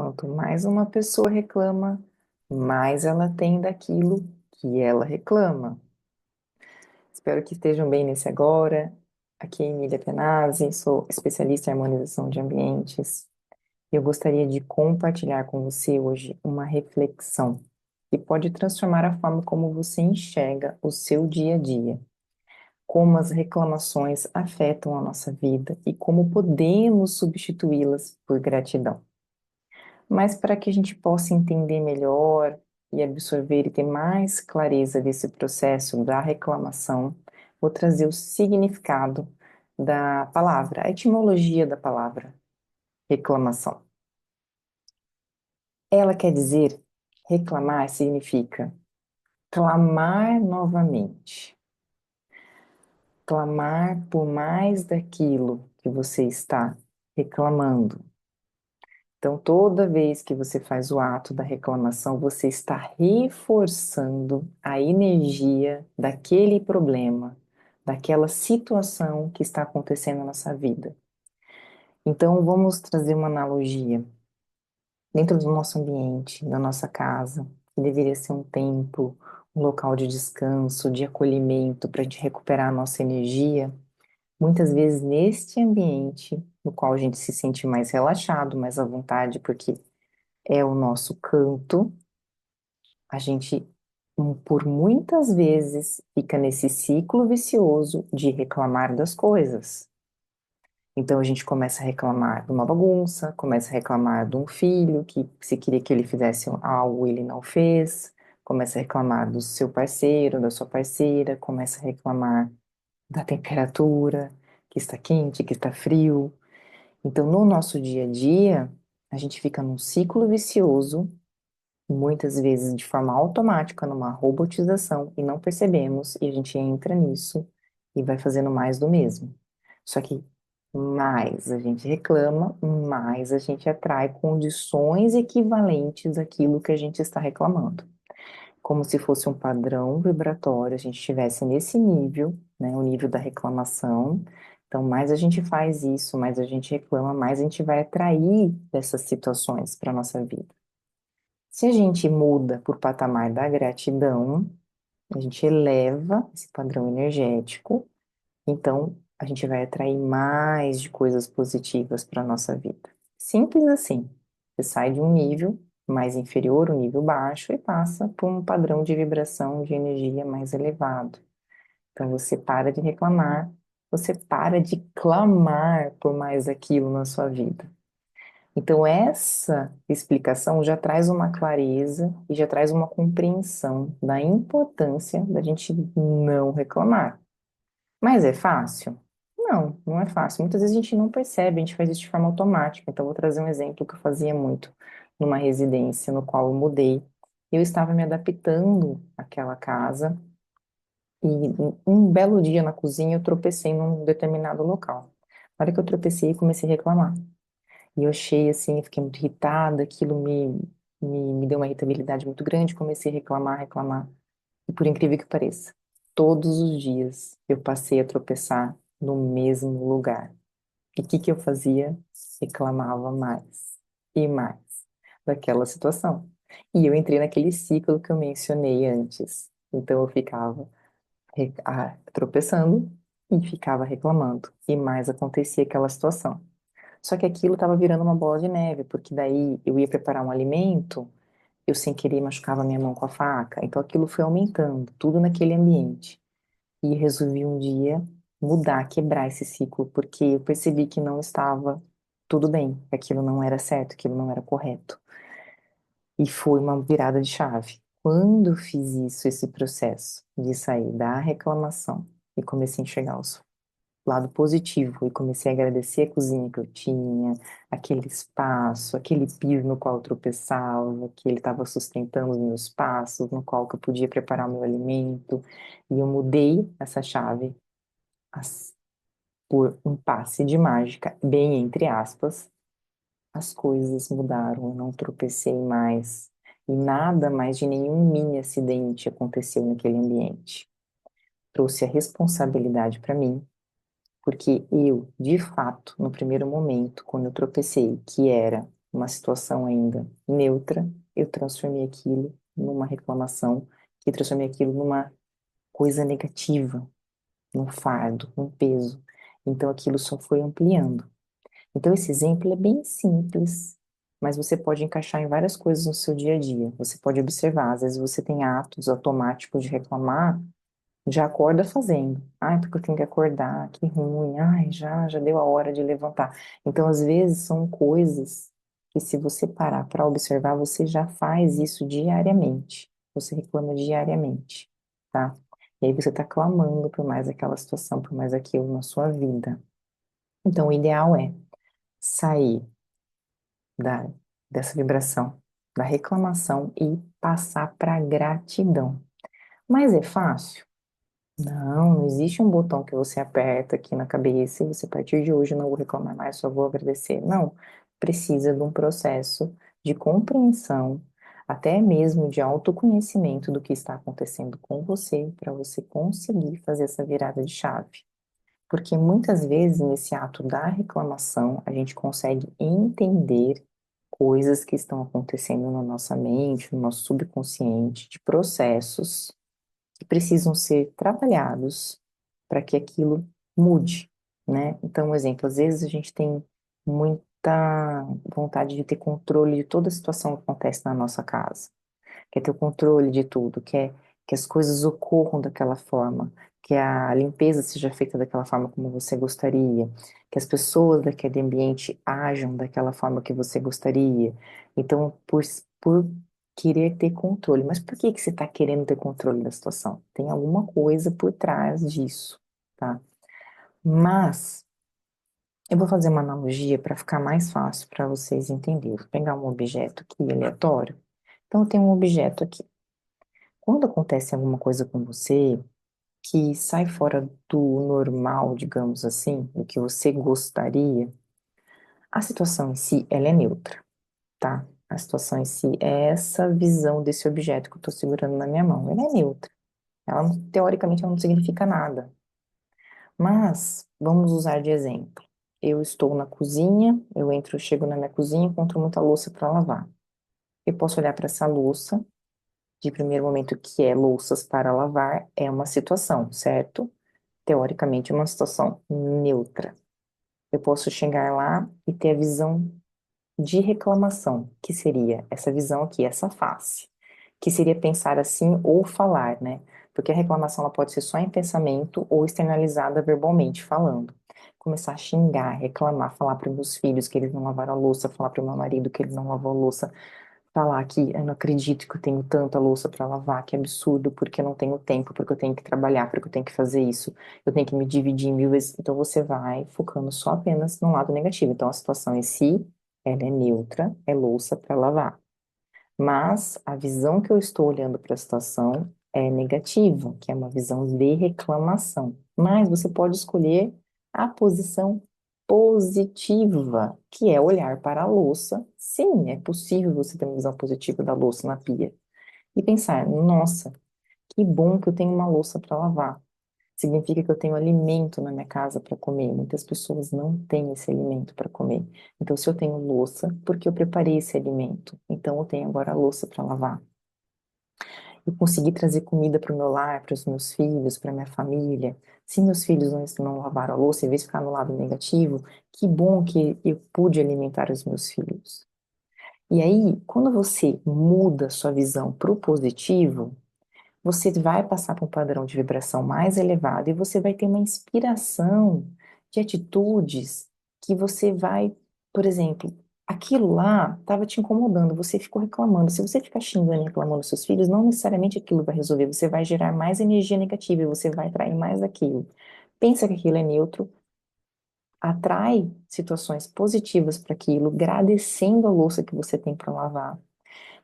Quanto mais uma pessoa reclama, mais ela tem daquilo que ela reclama. Espero que estejam bem nesse agora. Aqui é Emília Penazzi, sou especialista em harmonização de ambientes. Eu gostaria de compartilhar com você hoje uma reflexão que pode transformar a forma como você enxerga o seu dia a dia, como as reclamações afetam a nossa vida e como podemos substituí-las por gratidão. Mas para que a gente possa entender melhor e absorver e ter mais clareza desse processo da reclamação, vou trazer o significado da palavra, a etimologia da palavra reclamação. Ela quer dizer, reclamar significa clamar novamente, clamar por mais daquilo que você está reclamando. Então, toda vez que você faz o ato da reclamação, você está reforçando a energia daquele problema, daquela situação que está acontecendo na nossa vida. Então, vamos trazer uma analogia. Dentro do nosso ambiente, da nossa casa, que deveria ser um templo, um local de descanso, de acolhimento, para a gente recuperar a nossa energia, muitas vezes neste ambiente, no qual a gente se sente mais relaxado, mais à vontade, porque é o nosso canto, a gente, por muitas vezes, fica nesse ciclo vicioso de reclamar das coisas. Então a gente começa a reclamar de uma bagunça, começa a reclamar de um filho que se queria que ele fizesse algo, ele não fez, começa a reclamar do seu parceiro, da sua parceira, começa a reclamar da temperatura, que está quente, que está frio. Então, no nosso dia a dia, a gente fica num ciclo vicioso, muitas vezes de forma automática, numa robotização, e não percebemos, e a gente entra nisso e vai fazendo mais do mesmo. Só que mais a gente reclama, mais a gente atrai condições equivalentes àquilo que a gente está reclamando. Como se fosse um padrão vibratório, a gente estivesse nesse nível, né, o nível da reclamação. Então, mais a gente faz isso, mais a gente reclama, mais a gente vai atrair dessas situações para a nossa vida. Se a gente muda por patamar da gratidão, a gente eleva esse padrão energético, então a gente vai atrair mais de coisas positivas para a nossa vida. Simples assim. Você sai de um nível mais inferior, um nível baixo, e passa por um padrão de vibração de energia mais elevado. Então você para de reclamar, você para de clamar por mais aquilo na sua vida. Então, essa explicação já traz uma clareza e já traz uma compreensão da importância da gente não reclamar. Mas é fácil? Não, não é fácil. Muitas vezes a gente não percebe, a gente faz isso de forma automática. Então, vou trazer um exemplo que eu fazia muito numa residência no qual eu mudei. Eu estava me adaptando àquela casa e um belo dia na cozinha eu tropecei num determinado local. Na hora que eu tropecei, eu comecei a reclamar. E eu achei assim, eu fiquei muito irritada, aquilo me deu uma irritabilidade muito grande, comecei a reclamar, reclamar. E por incrível que pareça, todos os dias eu passei a tropeçar no mesmo lugar. E o que que eu fazia? Reclamava mais e mais daquela situação. E eu entrei naquele ciclo que eu mencionei antes. Então eu ficava tropeçando e ficava reclamando. E mais acontecia aquela situação. Só que aquilo estava virando uma bola de neve, porque daí eu ia preparar um alimento, eu sem querer machucava minha mão com a faca, então aquilo foi aumentando, tudo naquele ambiente. E resolvi um dia mudar, quebrar esse ciclo, porque eu percebi que não estava tudo bem, que aquilo não era certo, aquilo não era correto. E foi uma virada de chave. Quando eu fiz isso, esse processo de sair da reclamação e comecei a enxergar os lado positivo e comecei a agradecer a cozinha que eu tinha, aquele espaço, aquele piso no qual eu tropeçava, que ele estava sustentando os meus passos, no qual que eu podia preparar o meu alimento. E eu mudei essa chave as- por um passe de mágica, bem entre aspas, as coisas mudaram, eu não tropecei mais. E nada mais de nenhum mini acidente aconteceu naquele ambiente. Trouxe a responsabilidade para mim, porque eu, de fato, no primeiro momento, quando eu tropecei, que era uma situação ainda neutra, eu transformei aquilo numa reclamação, que transformei aquilo numa coisa negativa, num fardo, num peso. Então aquilo só foi ampliando. Então esse exemplo é bem simples, mas você pode encaixar em várias coisas no seu dia a dia. Você pode observar, às vezes você tem atos automáticos de reclamar, já acorda fazendo. Ai, porque eu tenho que acordar, que ruim. Ai, já deu a hora de levantar. Então, às vezes, são coisas que, se você parar para observar, você já faz isso diariamente. Você reclama diariamente, tá? E aí você está clamando por mais aquela situação, por mais aquilo na sua vida. Então, o ideal é sair da, dessa vibração, da reclamação e passar para gratidão. Mas é fácil? Não existe um botão que você aperta aqui na cabeça e você, a partir de hoje, não vou reclamar mais, só vou agradecer. Não. Precisa de um processo de compreensão, até mesmo de autoconhecimento do que está acontecendo com você, para você conseguir fazer essa virada de chave. Porque muitas vezes, nesse ato da reclamação, a gente consegue entender coisas que estão acontecendo na nossa mente, no nosso subconsciente, de processos que precisam ser trabalhados para que aquilo mude, né? Então, um exemplo, às vezes a gente tem muita vontade de ter controle de toda a situação que acontece na nossa casa, quer ter o controle de tudo, quer que as coisas ocorram daquela forma, que a limpeza seja feita daquela forma como você gostaria, que as pessoas daquele ambiente ajam daquela forma que você gostaria. Então, por querer ter controle. Mas por que que você está querendo ter controle da situação? Tem alguma coisa por trás disso, tá? Mas eu vou fazer uma analogia para ficar mais fácil para vocês entenderem. Vou pegar um objeto aqui aleatório. Então, eu tenho um objeto aqui. Quando acontece alguma coisa com você que sai fora do normal, digamos assim, do que você gostaria, a situação em si, ela é neutra, tá? A situação em si é essa visão desse objeto que eu estou segurando na minha mão. Ela é neutra. Ela, teoricamente, ela não significa nada. Mas, vamos usar de exemplo. Eu estou na cozinha, eu entro, chego na minha cozinha, encontro muita louça para lavar. Eu posso olhar para essa louça de primeiro momento, que é louças para lavar, é uma situação, certo? Teoricamente, é uma situação neutra. Eu posso chegar lá e ter a visão de reclamação, que seria essa visão aqui, essa face, que seria pensar assim ou falar, né? Porque a reclamação ela pode ser só em pensamento ou externalizada verbalmente, falando. Começar a xingar, reclamar, falar para meus filhos que eles não lavaram a louça, falar para o meu marido que ele não lavou a louça, falar que eu não acredito que eu tenho tanta louça para lavar, que absurdo, porque eu não tenho tempo, porque eu tenho que trabalhar, porque eu tenho que fazer isso, eu tenho que me dividir em mil vezes. Então você vai focando só apenas no lado negativo. Então a situação em si, ela é neutra, é louça para lavar. Mas a visão que eu estou olhando para a situação é negativa, que é uma visão de reclamação. Mas você pode escolher a posição positiva, que é olhar para a louça. Sim, é possível você ter uma visão positiva da louça na pia. E pensar, nossa, que bom que eu tenho uma louça para lavar. Significa que eu tenho alimento na minha casa para comer. Muitas pessoas não têm esse alimento para comer. Então, se eu tenho louça, porque eu preparei esse alimento, então eu tenho agora a louça para lavar. Eu consegui trazer comida para o meu lar, para os meus filhos, para minha família. Se meus filhos não lavaram a louça, em vez de ficar no lado negativo, que bom que eu pude alimentar os meus filhos. E aí, quando você muda sua visão para o positivo, você vai passar para um padrão de vibração mais elevado e você vai ter uma inspiração de atitudes que você vai, por exemplo, aquilo lá estava te incomodando, você ficou reclamando. Se você ficar xingando e reclamando dos seus filhos, não necessariamente aquilo vai resolver, você vai gerar mais energia negativa e você vai atrair mais aquilo. Pensa que aquilo é neutro, atrai situações positivas para aquilo, agradecendo a louça que você tem para lavar.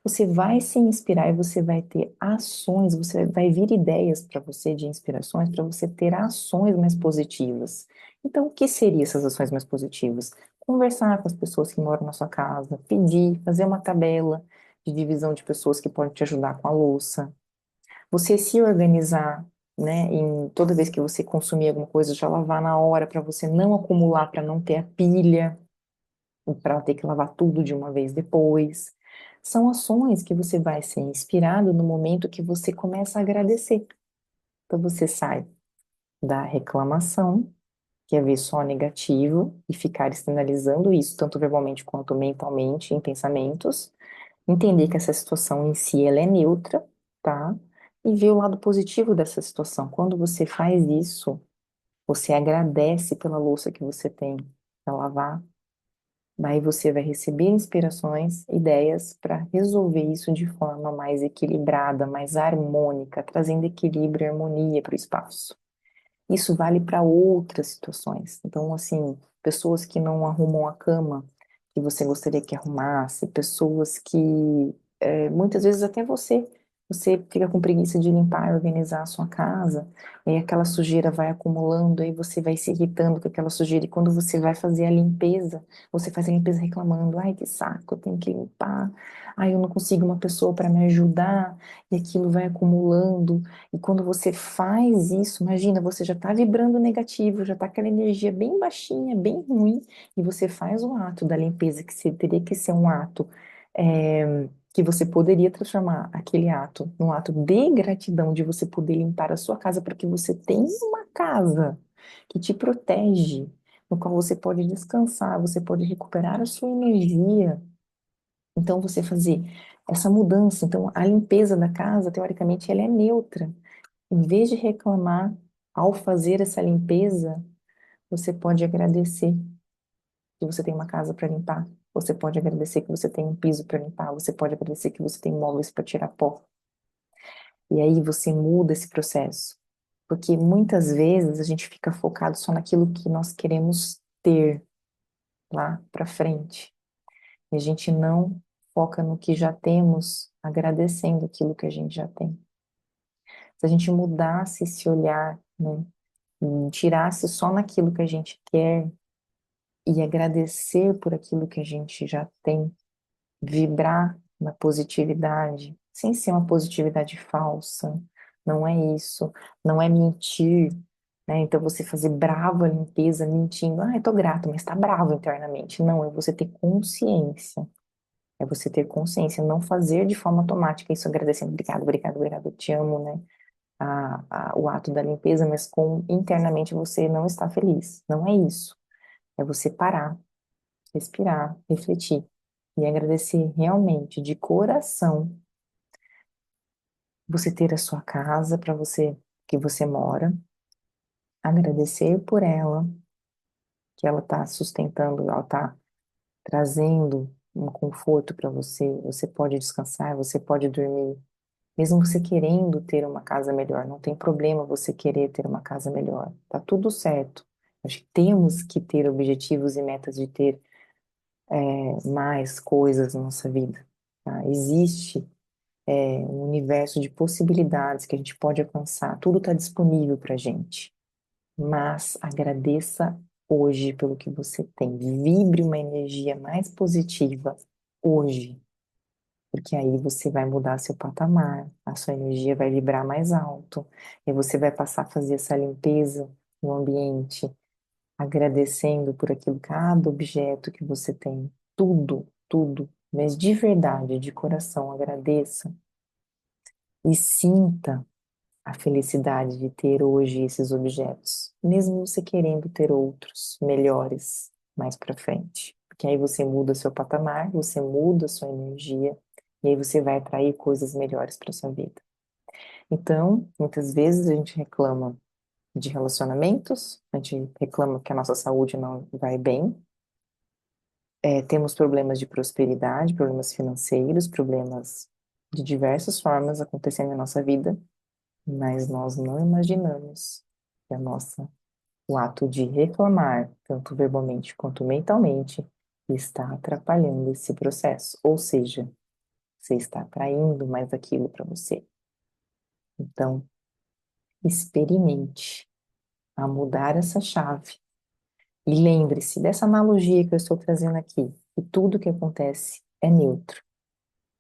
Você vai se inspirar e você vai ter ações, você vai vir ideias para você de inspirações para você ter ações mais positivas. Então, o que seriam essas ações mais positivas? Conversar com as pessoas que moram na sua casa, pedir, fazer uma tabela de divisão de pessoas que podem te ajudar com a louça. Você se organizar, né, em toda vez que você consumir alguma coisa, já lavar na hora para você não acumular, para não ter a pilha. para ter que lavar tudo de uma vez depois. São ações que você vai ser inspirado no momento que você começa a agradecer. Então você sai da reclamação, que é ver só negativo e ficar externalizando isso, tanto verbalmente quanto mentalmente, em pensamentos, entender que essa situação em si ela é neutra, tá? E ver o lado positivo dessa situação. Quando você faz isso, você agradece pela louça que você tem para lavar. Daí você vai receber inspirações, ideias para resolver isso de forma mais equilibrada, mais harmônica, trazendo equilíbrio e harmonia para o espaço. Isso vale para outras situações. Então, assim, pessoas que não arrumam a cama que você gostaria que arrumasse, pessoas que muitas vezes até você fica com preguiça de limpar e organizar a sua casa, e aí aquela sujeira vai acumulando, aí você vai se irritando com aquela sujeira, e quando você vai fazer a limpeza, você faz a limpeza reclamando, ai que saco, eu tenho que limpar, ai eu não consigo uma pessoa para me ajudar, e aquilo vai acumulando, e quando você faz isso, imagina, você já está vibrando negativo, já está aquela energia bem baixinha, bem ruim, e você faz o ato da limpeza, teria que ser um ato que você poderia transformar aquele ato num ato de gratidão, de você poder limpar a sua casa, porque você tem uma casa que te protege, no qual você pode descansar, você pode recuperar a sua energia. Então, você fazer essa mudança. Então, a limpeza da casa, teoricamente, ela é neutra. Em vez de reclamar, ao fazer essa limpeza, você pode agradecer que você tem uma casa para limpar. Você pode agradecer que você tem um piso para limpar. Você pode agradecer que você tem móveis para tirar pó. E aí você muda esse processo. Porque muitas vezes a gente fica focado só naquilo que nós queremos ter lá para frente. E a gente não foca no que já temos, agradecendo aquilo que a gente já tem. Se a gente mudasse esse olhar, né? Tirasse só naquilo que a gente quer e agradecer por aquilo que a gente já tem, vibrar na positividade, sem ser uma positividade falsa, não é isso, não é mentir, né? Então você fazer bravo a limpeza, mentindo, eu tô grato, mas tá bravo internamente. Não, é você ter consciência. É você ter consciência, não fazer de forma automática isso, agradecendo, obrigado, obrigado, obrigado, eu te amo, né? O ato da limpeza, mas com internamente você não está feliz. Não é isso. É você parar, respirar, refletir e agradecer realmente de coração você ter a sua casa para você que você mora, agradecer por ela, que ela está sustentando, ela está trazendo um conforto para você. Você pode descansar, você pode dormir. Mesmo você querendo ter uma casa melhor, não tem problema você querer ter uma casa melhor. Tá tudo certo. Acho que temos que ter objetivos e metas de ter mais coisas na nossa vida. Tá? Existe um universo de possibilidades que a gente pode alcançar. Tudo está disponível para gente. Mas agradeça hoje pelo que você tem. Vibre uma energia mais positiva hoje. Porque aí você vai mudar seu patamar, a sua energia vai vibrar mais alto, e você vai passar a fazer essa limpeza no ambiente, agradecendo por aquilo, cada objeto que você tem, tudo, tudo, mas de verdade, de coração, agradeça e sinta a felicidade de ter hoje esses objetos, mesmo você querendo ter outros melhores mais para frente. Porque aí você muda seu patamar, você muda sua energia, e aí você vai atrair coisas melhores para sua vida. Então, muitas vezes a gente reclama de relacionamentos, a gente reclama que a nossa saúde não vai bem, temos problemas de prosperidade, problemas financeiros, problemas de diversas formas acontecendo na nossa vida, mas nós não imaginamos que o ato de reclamar, tanto verbalmente quanto mentalmente, está atrapalhando esse processo. Ou seja, você está atraindo mais aquilo para você. Então, experimente a mudar essa chave. E lembre-se dessa analogia que eu estou trazendo aqui, que tudo que acontece é neutro.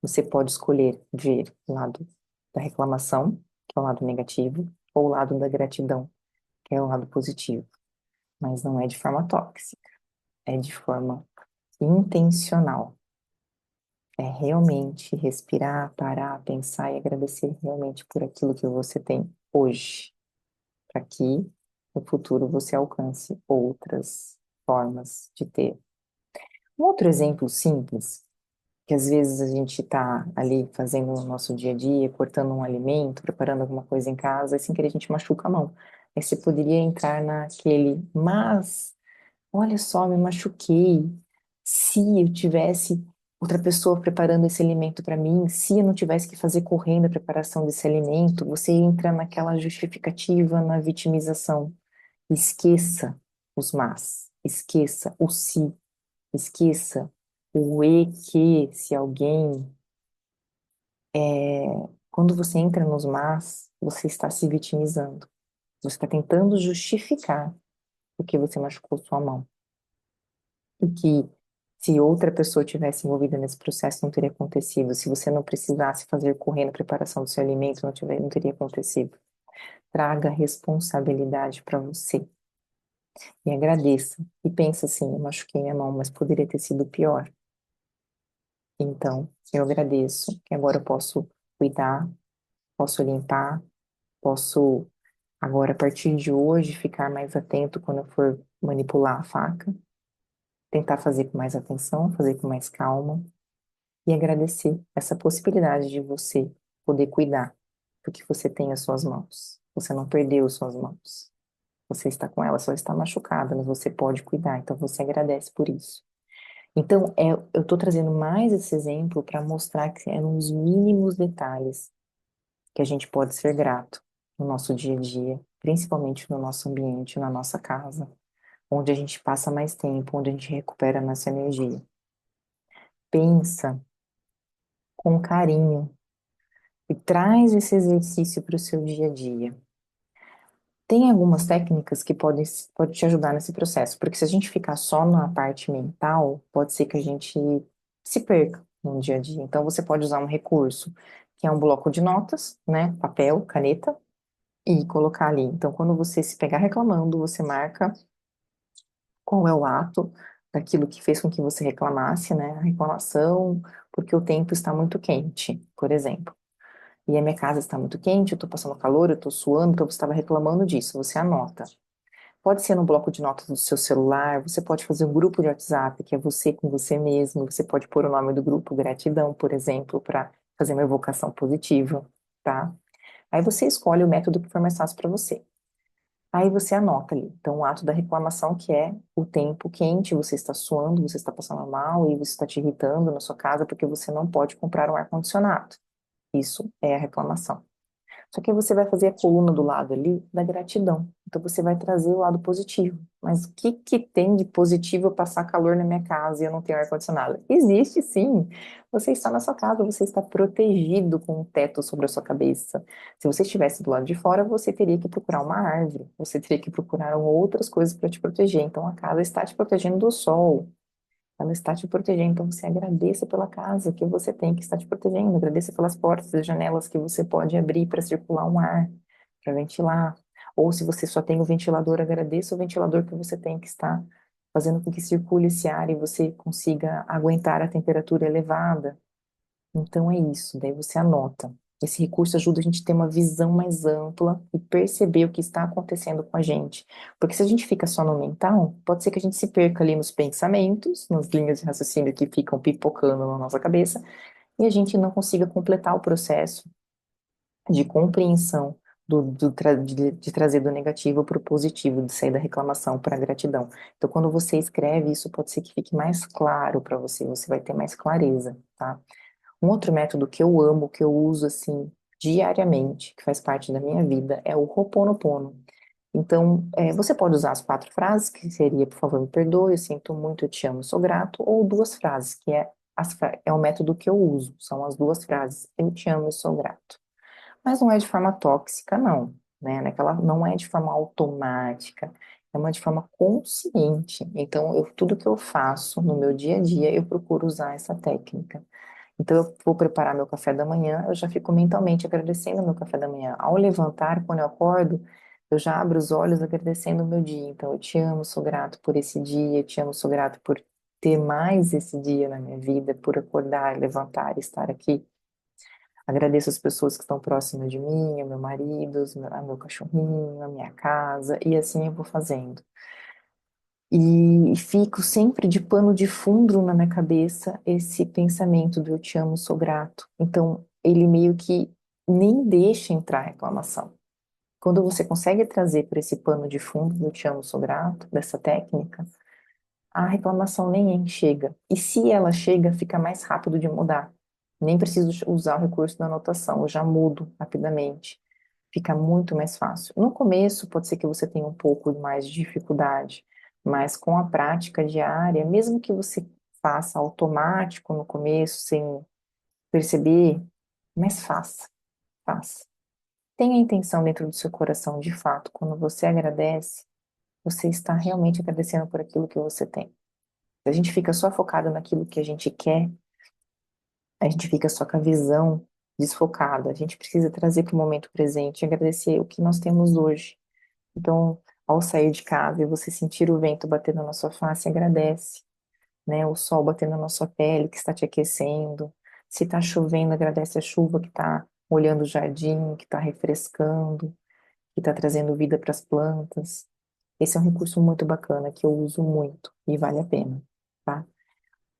Você pode escolher ver o lado da reclamação, que é o lado negativo, ou o lado da gratidão, que é o lado positivo. Mas não é de forma tóxica, é de forma intencional. É realmente respirar, parar, pensar e agradecer realmente por aquilo que você tem hoje, para que no futuro você alcance outras formas de ter. Um outro exemplo simples, que às vezes a gente está ali fazendo no nosso dia a dia, cortando um alimento, preparando alguma coisa em casa, e sem querer a gente machuca a mão. Aí você poderia entrar naquele, mas olha só, me machuquei. Se eu tivesse outra pessoa preparando esse alimento para mim, se eu não tivesse que fazer correndo a preparação desse alimento, você entra naquela justificativa, na vitimização. Esqueça os mas, esqueça o se, esqueça o e que, se alguém. Quando você entra nos mas, você está se vitimizando. Você está tentando justificar porque você machucou sua mão. E que se outra pessoa tivesse envolvida nesse processo, não teria acontecido. Se você não precisasse fazer correndo a preparação do seu alimento, não teria acontecido. Traga responsabilidade para você e agradeça. E pensa assim, eu machuquei minha mão, mas poderia ter sido pior. Então, eu agradeço que agora eu posso cuidar, posso limpar, posso agora, a partir de hoje, ficar mais atento quando eu for manipular a faca, tentar fazer com mais atenção, fazer com mais calma e agradecer essa possibilidade de você poder cuidar do que você tem às suas mãos. Você não perdeu as suas mãos. Você está com ela, só está machucada, mas você pode cuidar, então você agradece por isso. Então, eu estou trazendo mais esse exemplo para mostrar que é nos mínimos detalhes que a gente pode ser grato no nosso dia a dia, principalmente no nosso ambiente, na nossa casa, onde a gente passa mais tempo, onde a gente recupera a nossa energia. Pensa com carinho e traz esse exercício para o seu dia a dia. Tem algumas técnicas que podem te ajudar nesse processo, porque se a gente ficar só na parte mental, pode ser que a gente se perca no dia a dia. Então, você pode usar um recurso, que é um bloco de notas, né? Papel, caneta, e colocar ali. Então, quando você se pegar reclamando, você marca qual é o ato daquilo que fez com que você reclamasse, né? A reclamação, porque o tempo está muito quente, por exemplo. E a minha casa está muito quente, eu estou passando calor, eu estou suando, então você estava reclamando disso. Você anota. Pode ser no bloco de notas do seu celular, você pode fazer um grupo de WhatsApp, que é você com você mesmo, você pode pôr o nome do grupo gratidão, por exemplo, para fazer uma evocação positiva, tá? Aí você escolhe o método que for mais fácil para você. Aí você anota ali. Então, o ato da reclamação, que é o tempo quente, você está suando, você está passando mal e você está te irritando na sua casa porque você não pode comprar um ar-condicionado. Isso é a reclamação. Só que você vai fazer a coluna do lado ali da gratidão. Então você vai trazer o lado positivo. Mas o que que tem de positivo eu passar calor na minha casa e eu não tenho ar-condicionado? Existe sim. Você está na sua casa, você está protegido com um teto sobre a sua cabeça. Se você estivesse do lado de fora, você teria que procurar uma árvore, você teria que procurar outras coisas para te proteger. Então a casa está te protegendo do sol. Ela está te protegendo, então você agradeça pela casa que você tem, que está te protegendo, agradeça pelas portas e janelas que você pode abrir para circular um ar, para ventilar. Ou se você só tem o ventilador, agradeça o ventilador que você tem, que está fazendo com que circule esse ar e você consiga aguentar a temperatura elevada. Então é isso, daí você anota. Esse recurso ajuda a gente a ter uma visão mais ampla e perceber o que está acontecendo com a gente. Porque se a gente fica só no mental, pode ser que a gente se perca ali nos pensamentos, nas linhas de raciocínio que ficam pipocando na nossa cabeça, e a gente não consiga completar o processo de compreensão de trazer do negativo para o positivo, de sair da reclamação para a gratidão. Então, quando você escreve, isso pode ser que fique mais claro para você, você vai ter mais clareza, tá? Um outro método que eu amo, que eu uso assim diariamente, que faz parte da minha vida, é o Ho'oponopono. Então, você pode usar as 4 frases, que seria, por favor, me perdoe, eu sinto muito, eu te amo, sou grato, ou 2 frases, que é o método que eu uso, são as 2 frases, eu te amo e sou grato. Mas não é de forma tóxica, não, né? Não é de forma automática, é uma de forma consciente. Então, tudo que eu faço no meu dia a dia, eu procuro usar essa técnica. Então, eu vou preparar meu café da manhã, eu já fico mentalmente agradecendo o meu café da manhã. Ao levantar, quando eu acordo, eu já abro os olhos agradecendo o meu dia. Então, eu te amo, sou grato por esse dia, eu te amo, sou grato por ter mais esse dia na minha vida, por acordar, levantar e estar aqui. Agradeço as pessoas que estão próximas de mim, o meu marido, meu cachorrinho, a minha casa, e assim eu vou fazendo. E fico sempre de pano de fundo na minha cabeça esse pensamento do eu te amo, sou grato. Então, ele meio que nem deixa entrar a reclamação. Quando você consegue trazer por esse pano de fundo do eu te amo, sou grato, dessa técnica, a reclamação nem chega. E se ela chega, fica mais rápido de mudar. Nem preciso usar o recurso da anotação, eu já mudo rapidamente. Fica muito mais fácil. No começo, pode ser que você tenha um pouco mais de dificuldade, mas com a prática diária, mesmo que você faça automático no começo, sem perceber, mas faça, faça. Tenha a intenção dentro do seu coração, de fato, quando você agradece, você está realmente agradecendo por aquilo que você tem. Se a gente fica só focado naquilo que a gente quer, a gente fica só com a visão desfocada. A gente precisa trazer para o momento presente e agradecer o que nós temos hoje. Então, ao sair de casa e você sentir o vento batendo na sua face, agradece, né? O sol batendo na sua pele, que está te aquecendo. Se está chovendo, agradece a chuva que está molhando o jardim, que está refrescando, que está trazendo vida para as plantas. Esse é um recurso muito bacana que eu uso muito e vale a pena, tá?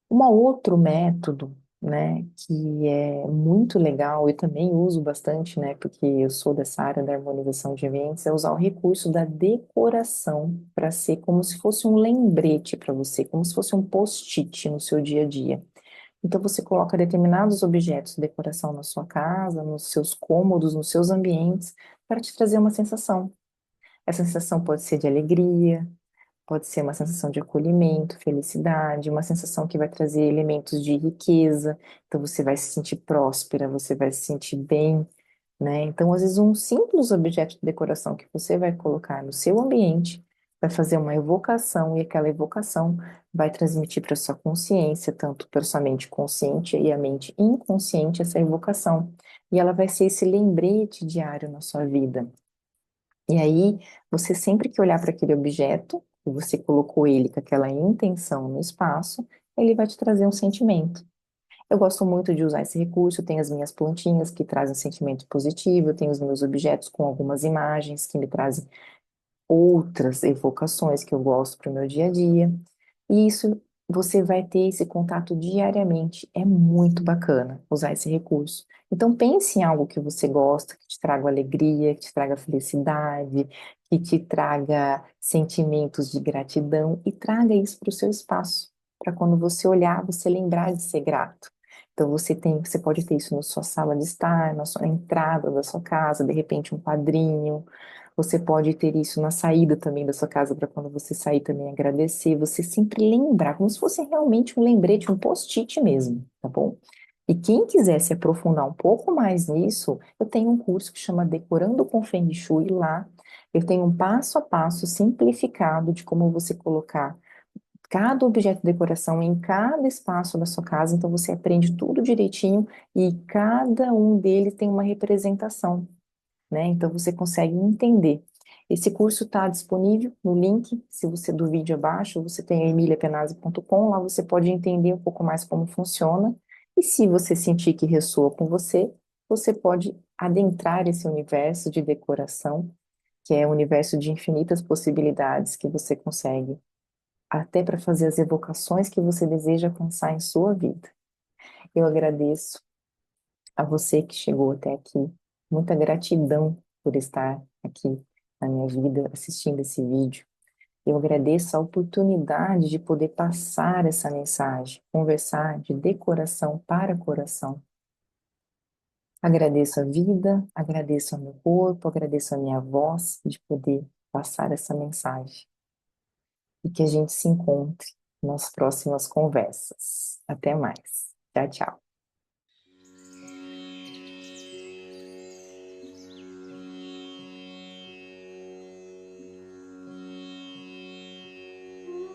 Um outro método, né, que é muito legal e também uso bastante, né, porque eu sou dessa área da harmonização de eventos, é usar o recurso da decoração para ser como se fosse um lembrete para você, como se fosse um post-it no seu dia a dia. Então você coloca determinados objetos de decoração na sua casa, nos seus cômodos, nos seus ambientes, para te trazer uma sensação. Essa sensação pode ser de alegria, pode ser uma sensação de acolhimento, felicidade, uma sensação que vai trazer elementos de riqueza. Então você vai se sentir próspera, você vai se sentir bem, né? Então, às vezes, um simples objeto de decoração que você vai colocar no seu ambiente vai fazer uma evocação e aquela evocação vai transmitir para sua consciência, tanto para sua mente consciente e a mente inconsciente, essa evocação. E ela vai ser esse lembrete diário na sua vida. E aí, você sempre que olhar para aquele objeto, e você colocou ele com aquela intenção no espaço, ele vai te trazer um sentimento. Eu gosto muito de usar esse recurso, eu tenho as minhas plantinhas que trazem sentimento positivo, eu tenho os meus objetos com algumas imagens que me trazem outras evocações que eu gosto para o meu dia a dia. E isso você vai ter esse contato diariamente. É muito bacana usar esse recurso. Então pense em algo que você gosta, que te traga alegria, que te traga felicidade, que te traga sentimentos de gratidão e traga isso para o seu espaço, para quando você olhar, você lembrar de ser grato. Então você pode ter isso na sua sala de estar, na sua entrada da sua casa, de repente um quadrinho, você pode ter isso na saída também da sua casa, para quando você sair também agradecer. Você sempre lembrar, como se fosse realmente um lembrete, um post-it mesmo, tá bom? E quem quiser se aprofundar um pouco mais nisso, eu tenho um curso que chama Decorando com Feng Shui lá. Eu tenho um passo a passo simplificado de como você colocar cada objeto de decoração em cada espaço da sua casa. Então você aprende tudo direitinho e cada um deles tem uma representação, né? Então você consegue entender. Esse curso está disponível no link, se você do vídeo abaixo, você tem emiliapenazzi.com, lá você pode entender um pouco mais como funciona. E se você sentir que ressoa com você, você pode adentrar esse universo de decoração, que é um universo de infinitas possibilidades que você consegue, até para fazer as evocações que você deseja alcançar em sua vida. Eu agradeço a você que chegou até aqui. Muita gratidão por estar aqui na minha vida assistindo esse vídeo. Eu agradeço a oportunidade de poder passar essa mensagem, conversar de decoração para coração. Agradeço a vida, agradeço ao meu corpo, agradeço a minha voz de poder passar essa mensagem. E que a gente se encontre nas próximas conversas. Até mais. Tchau, tchau.